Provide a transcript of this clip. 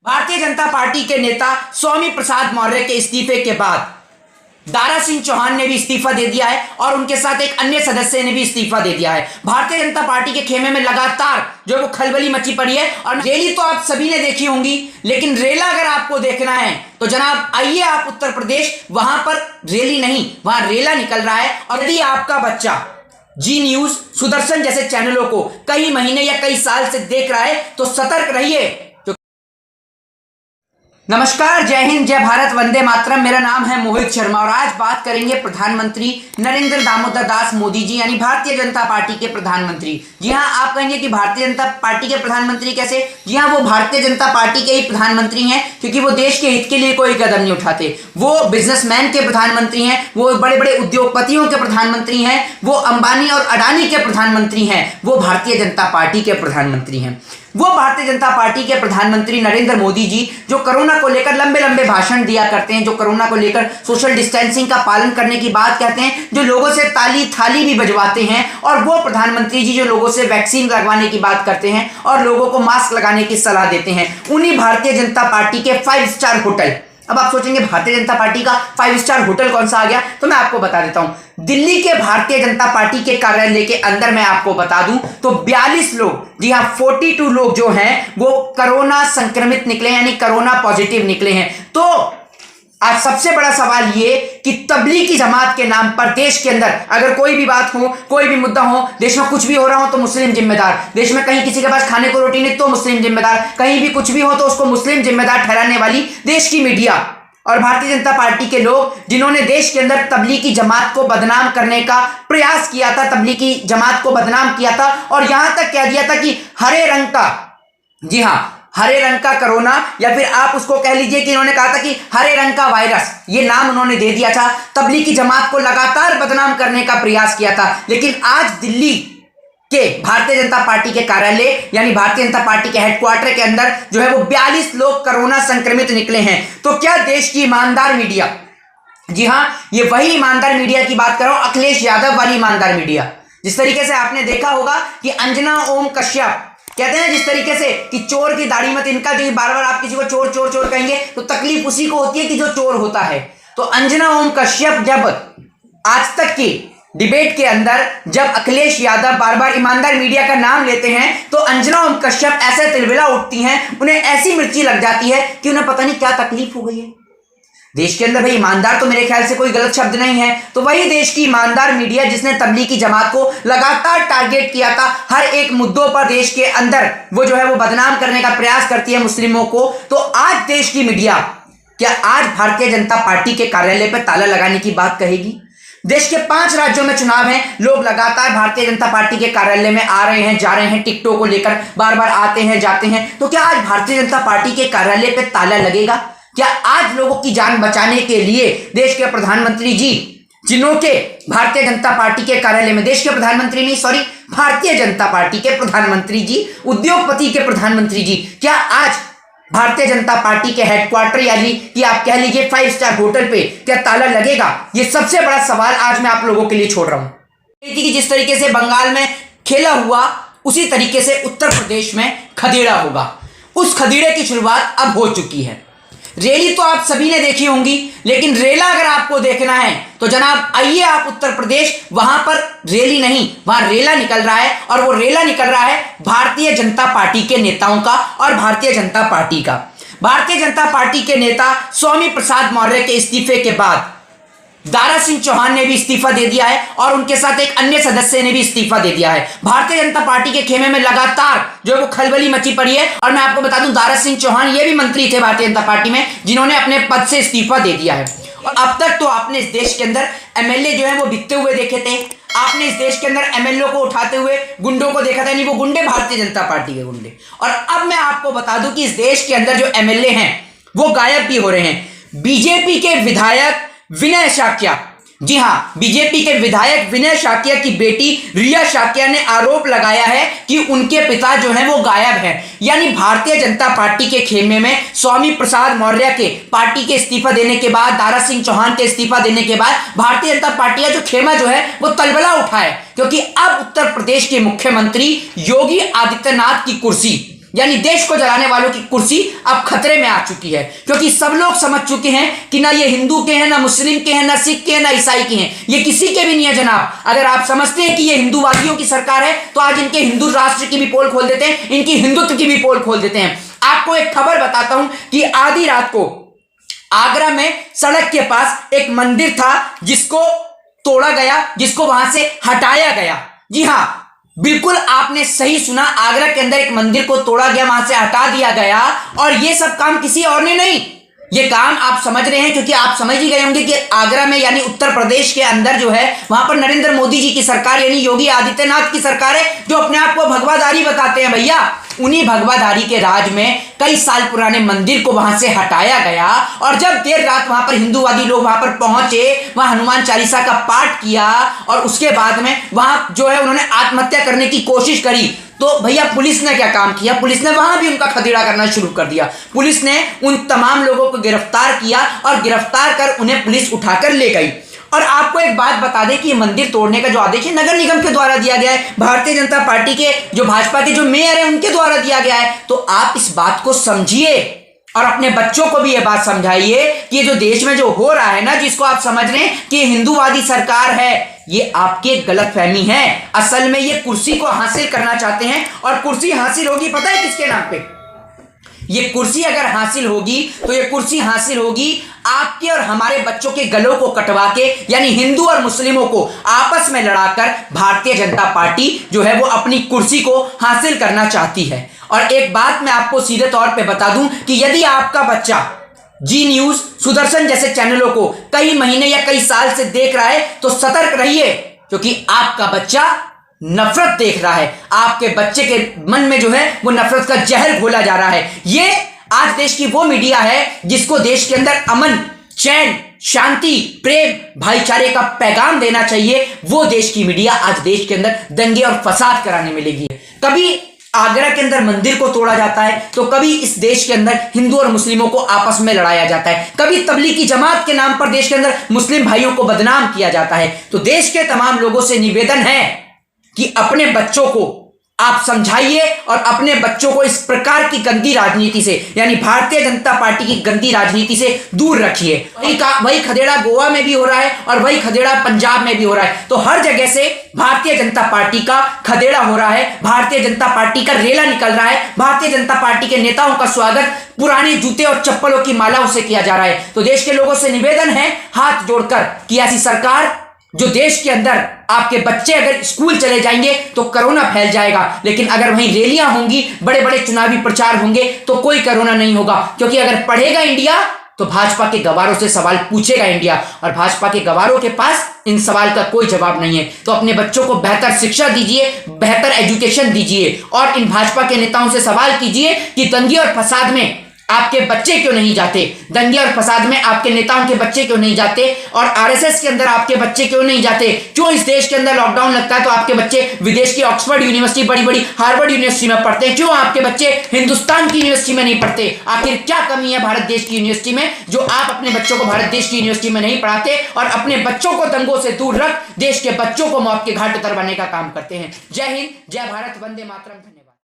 Bharatiya Janata party के नेता स्वामी प्रसाद मौर्य के इस्तीफे के बाद दारा सिंह चौहान ने भी इस्तीफा दे दिया है और उनके साथ एक अन्य सदस्य ने भी इस्तीफा दे दिया है। भारतीय जनता पार्टी के खेमे में लगातार जो वो खलबली मची पड़ी है और रैली तो आप सभी ने देखी होंगी, लेकिन रेला अगर आपको देखना है तो जनाब आइए आप उत्तर प्रदेश, वहां पर रैली नहीं वहां रेला निकल रहा है। और यदि आपका बच्चा जी न्यूज, सुदर्शन जैसे चैनलों को कई महीने या कई साल से देख रहा है तो सतर्क रहिए। नमस्कार, जय हिंद, जय भारत, वंदे मातरम। मेरा नाम है मोहित शर्मा और आज बात करेंगे प्रधानमंत्री नरेंद्र दामोदर दास मोदी जी यानी भारतीय जनता पार्टी के प्रधानमंत्री। जी हाँ, आप कहेंगे कि भारतीय जनता पार्टी के प्रधानमंत्री कैसे? जी हाँ, वो भारतीय जनता पार्टी के ही प्रधानमंत्री हैं क्योंकि वो देश के हित के लिए कोई कदम नहीं उठाते। वो बिजनेसमैन के प्रधानमंत्री हैं, वो बड़े बड़े उद्योगपतियों के प्रधानमंत्री हैं, वो अंबानी और अडानी के प्रधानमंत्री हैं, वो भारतीय जनता पार्टी के प्रधानमंत्री हैं। वो भारतीय जनता पार्टी के प्रधानमंत्री नरेंद्र मोदी जी जो कोरोना को लेकर लंबे लंबे भाषण दिया करते हैं, जो कोरोना को लेकर सोशल डिस्टेंसिंग का पालन करने की बात कहते हैं, जो लोगों से ताली थाली भी बजवाते हैं, और वो प्रधानमंत्री जी जो लोगों से वैक्सीन लगवाने की बात करते हैं और लोगों को मास्क लगाने की सलाह देते हैं, उन्हीं भारतीय जनता पार्टी के 5 स्टार होटल। अब आप सोचेंगे भारतीय जनता पार्टी का 5 स्टार होटल कौन सा आ गया, तो मैं आपको बता देता हूं। दिल्ली के भारतीय जनता पार्टी के कार्यालय के अंदर मैं आपको बता दूं तो 42 लोग, जी हां 42 लोग जो हैं वो कोरोना संक्रमित निकले यानी कोरोना पॉजिटिव निकले हैं। तो आज सबसे बड़ा सवाल ये कि तबलीगी जमात के नाम पर देश के अंदर अगर कोई भी बात हो, कोई भी मुद्दा हो, देश में कुछ भी हो रहा हो तो मुस्लिम जिम्मेदार, देश में कहीं किसी के पास खाने को रोटी नहीं तो मुस्लिम जिम्मेदार, कहीं भी कुछ भी हो तो उसको मुस्लिम जिम्मेदार ठहराने वाली देश की मीडिया और भारतीय जनता पार्टी के लोग जिन्होंने देश के अंदर तबलीगी जमात को बदनाम करने का प्रयास किया था, तबलीगी जमात को बदनाम किया था और यहां तक कह दिया था कि हरे रंग का, जी हां हरे रंग का कोरोना, या फिर आप उसको कह लीजिए कि इन्होंने कहा था कि हरे रंग का वायरस, ये नाम उन्होंने दे दिया था। तबलीगी जमात को लगातार बदनाम करने का प्रयास किया था। लेकिन आज दिल्ली के भारतीय जनता पार्टी के कार्यालय यानी भारतीय जनता पार्टी के हेडक्वार्टर के अंदर जो है वो 42 लोग कोरोना संक्रमित निकले हैं। तो क्या देश की ईमानदार मीडिया, जी हां ये वही ईमानदार मीडिया की बात कर रहा हूं, अखिलेश यादव वाली ईमानदार मीडिया, जिस तरीके से आपने देखा होगा कि अंजना ओम कश्यप कहते हैं जिस तरीके से कि चोर की दाढ़ी मत इनका, जो बार बार आप किसी को चोर चोर चोर कहेंगे तो तकलीफ उसी को होती है कि जो चोर होता है। तो अंजना ओम कश्यप जब आज तक की डिबेट के अंदर जब अखिलेश यादव बार बार ईमानदार मीडिया का नाम लेते हैं तो अंजना ओम कश्यप ऐसे तिलबिला उठती हैं, उन्हें ऐसी मिर्ची लग जाती है कि उन्हें पता नहीं क्या तकलीफ हो गई है। देश के अंदर भाई ईमानदार तो मेरे ख्याल से कोई गलत शब्द नहीं है, तो वही देश की ईमानदार मीडिया जिसने तबलीगी जमात को लगातार टारगेट किया था, हर एक मुद्दों पर देश के अंदर वो जो है वो बदनाम करने का प्रयास करती है मुस्लिमों को। तो आज देश की मीडिया क्या आज भारतीय जनता पार्टी के कार्यालय पर ताला लगाने की बात कहेगी? देश के 5 राज्यों में चुनाव है, लोग लगातार भारतीय जनता पार्टी के कार्यालय में आ रहे हैं, जा रहे हैं, टिकटों को लेकर बार बार आते हैं जाते हैं। तो क्या आज भारतीय जनता पार्टी के कार्यालय पर ताला लगेगा? क्या आज लोगों की जान बचाने के लिए देश के प्रधानमंत्री जी, जिन्हों के भारतीय जनता पार्टी के कार्यालय में, देश के प्रधानमंत्री नहीं सॉरी भारतीय जनता पार्टी के प्रधानमंत्री जी, उद्योगपति के प्रधानमंत्री जी, क्या आज भारतीय जनता पार्टी के हेडक्वार्टर यानी कि आप कह लीजिए 5 स्टार होटल पे क्या ताला लगेगा? ये सबसे बड़ा सवाल आज मैं आप लोगों के लिए छोड़ रहा हूं कि जिस तरीके से बंगाल में खेला हुआ उसी तरीके से उत्तर प्रदेश में खदेड़ा होगा। उस खदेड़े की शुरुआत अब हो चुकी है। रैली तो आप सभी ने देखी होंगी, लेकिन रेला अगर आपको देखना है तो जनाब आइए आप उत्तर प्रदेश, वहां पर रैली नहीं वहां रेला निकल रहा है और वो रेला निकल रहा है भारतीय जनता पार्टी के नेताओं का और भारतीय जनता पार्टी का। भारतीय जनता पार्टी के नेता स्वामी प्रसाद मौर्य के इस्तीफे के बाद दारा सिंह चौहान ने भी इस्तीफा दे दिया है और उनके साथ एक अन्य सदस्य ने भी इस्तीफा दे दिया है। भारतीय जनता पार्टी के खेमे में लगातार जो वो खलबली मची पड़ी है और मैं आपको बता दूं दारा सिंह चौहान ये भी मंत्री थे भारतीय जनता पार्टी में जिन्होंने अपने पद से इस्तीफा दे दिया है। और अब तक तो आपने इस देश के अंदर एमएलए जो है वो बिकते हुए देखे थे, आपने इस देश के अंदर एमएलए को उठाते हुए गुंडों को देखा था, नहीं वो गुंडे भारतीय जनता पार्टी के गुंडे। और अब मैं आपको बता दूं कि इस देश के अंदर जो एमएलए हैं वो गायब भी हो रहे हैं। बीजेपी के विधायक विनय शाक्या, जी हां बीजेपी के विधायक विनय शाक्या की बेटी रिया शाक्या ने आरोप लगाया है कि उनके पिता जो हैं वो गायब हैं। यानी भारतीय जनता पार्टी के खेमे में स्वामी प्रसाद मौर्य के पार्टी के इस्तीफा देने के बाद, दारा सिंह चौहान के इस्तीफा देने के बाद भारतीय जनता पार्टी का जो खेमा जो है वो तलबला उठा है, क्योंकि अब उत्तर प्रदेश के मुख्यमंत्री योगी आदित्यनाथ की कुर्सी यानी देश को जलाने वालों की कुर्सी अब खतरे में आ चुकी है, क्योंकि सब लोग समझ चुके हैं कि ना ये हिंदू के हैं, ना मुस्लिम के हैं, ना सिख के हैं, ना ईसाई के हैं, ये किसी के भी नहीं है जनाब। अगर आप समझते हैं कि ये हिंदूवादियों की सरकार है तो आज इनके हिंदू राष्ट्र की भी पोल खोल देते हैं, इनकी हिंदुत्व की भी पोल खोल देते हैं। आपको एक खबर बताता हूं कि आधी रात को आगरा में सड़क के पास एक मंदिर था जिसको तोड़ा गया, जिसको वहां से हटाया गया। जी हां, बिल्कुल आपने सही सुना, आगरा के अंदर एक मंदिर को तोड़ा गया, वहां से हटा दिया गया। और यह सब काम किसी और ने नहीं, ये काम आप समझ रहे हैं क्योंकि आप समझ ही गए होंगे कि आगरा में यानी उत्तर प्रदेश के अंदर जो है वहां पर नरेंद्र मोदी जी की सरकार यानी योगी आदित्यनाथ की सरकार है, जो अपने आप को भगवाधारी बताते हैं। भैया, उन्हीं भगवाधारी के राज में कई साल पुराने मंदिर को वहां से हटाया गया, और जब देर रात वहां पर हिंदूवादी लोग वहां पर पहुंचे, वहां हनुमान चालीसा का पाठ किया और उसके बाद में वहां जो है उन्होंने आत्महत्या करने की कोशिश करी, तो भैया पुलिस ने क्या काम किया? पुलिस ने वहां भी उनका खदेड़ा करना शुरू कर दिया। पुलिस ने उन तमाम लोगों को गिरफ्तार किया और गिरफ्तार कर उन्हें पुलिस उठाकर ले गई। और आपको एक बात बता दें कि ये मंदिर तोड़ने का जो आदेश है नगर निगम के द्वारा दिया गया है, भारतीय जनता पार्टी के जो भाजपा के जो मेयर है उनके द्वारा दिया गया है। तो आप इस बात को समझिए और अपने बच्चों को भी ये बात समझाइए कि ये जो देश में जो हो रहा है ना, जिसको आप समझ रहे हैं कि हिंदूवादी सरकार है, ये आपकी गलतफहमी है। असल में ये कुर्सी को हासिल करना चाहते हैं, और कुर्सी हासिल होगी पता है किसके नाम पे? ये कुर्सी अगर हासिल होगी तो ये कुर्सी हासिल होगी आपके और हमारे बच्चों के गलों को कटवा के, यानी हिंदू और मुस्लिमों को आपस में लड़ाकर भारतीय जनता पार्टी जो है वो अपनी कुर्सी को हासिल करना चाहती है। और एक बात मैं आपको सीधे तौर पे बता दूं कि यदि आपका बच्चा जी न्यूज, सुदर्शन जैसे चैनलों को कई महीने या कई साल से देख रहा है तो सतर्क रहिए, क्योंकि आपका बच्चा नफरत देख रहा है। आपके बच्चे के मन में जो है वो नफरत का जहर घोला जा रहा है। ये आज देश की वो मीडिया है जिसको देश के अंदर अमन, चैन, शांति, प्रेम, भाईचारे का पैगाम देना चाहिए, वो देश की मीडिया आज देश के अंदर दंगे और फसाद कराने में लगी है। कभी आगरा के अंदर मंदिर को तोड़ा जाता है तो कभी इस देश के अंदर हिंदू और मुस्लिमों को आपस में लड़ाया जाता है, कभी तबलीगी जमात के नाम पर देश के अंदर मुस्लिम भाइयों को बदनाम किया जाता है। तो देश के तमाम लोगों से निवेदन है कि अपने बच्चों को आप समझाइए और अपने बच्चों को इस प्रकार की गंदी राजनीति से, यानी भारतीय जनता पार्टी की गंदी राजनीति से दूर रखिए। वही खदेड़ा गोवा में भी हो रहा है और वही खदेड़ा पंजाब में भी हो रहा है। तो हर जगह से भारतीय जनता पार्टी का खदेड़ा हो रहा है, भारतीय जनता पार्टी का रेला निकल रहा है, भारतीय जनता पार्टी के नेताओं का स्वागत पुराने जूते और चप्पलों की मालाओं से किया जा रहा है। तो देश के लोगों से निवेदन है हाथ जोड़कर कि ऐसी सरकार जो देश के अंदर आपके बच्चे अगर स्कूल चले जाएंगे तो कोरोना फैल जाएगा, लेकिन अगर वहीं रैलियां होंगी, बड़े बड़े चुनावी प्रचार होंगे तो कोई कोरोना नहीं होगा, क्योंकि अगर पढ़ेगा इंडिया तो भाजपा के गवारों से सवाल पूछेगा इंडिया, और भाजपा के गवारों के पास इन सवाल का कोई जवाब नहीं है। तो अपने बच्चों को बेहतर शिक्षा दीजिए, बेहतर एजुकेशन दीजिए, और इन भाजपा के नेताओं से सवाल कीजिए कि दंगे और फसाद में आपके बच्चे क्यों नहीं जाते, दंगे और फसाद में आपके नेताओं के बच्चे क्यों नहीं जाते, और आरएसएस के अंदर आपके बच्चे क्यों नहीं जाते। क्यों इस देश के अंदर लॉकडाउन लगता है तो आपके बच्चे विदेश की ऑक्सफोर्ड यूनिवर्सिटी, बड़ी बड़ी हार्वर्ड यूनिवर्सिटी में पढ़ते हैं, क्यों आपके बच्चे हिंदुस्तान की यूनिवर्सिटी में नहीं पढ़ते? आखिर क्या कमी है भारत देश की यूनिवर्सिटी में जो आप अपने बच्चों को भारत देश की यूनिवर्सिटी में नहीं पढ़ाते और अपने बच्चों को दंगों से दूर रख देश के बच्चों को मौत के घाट उतरवाने का काम करते हैं। जय हिंद, जय भारत, वंदे मातरम। धन्यवाद।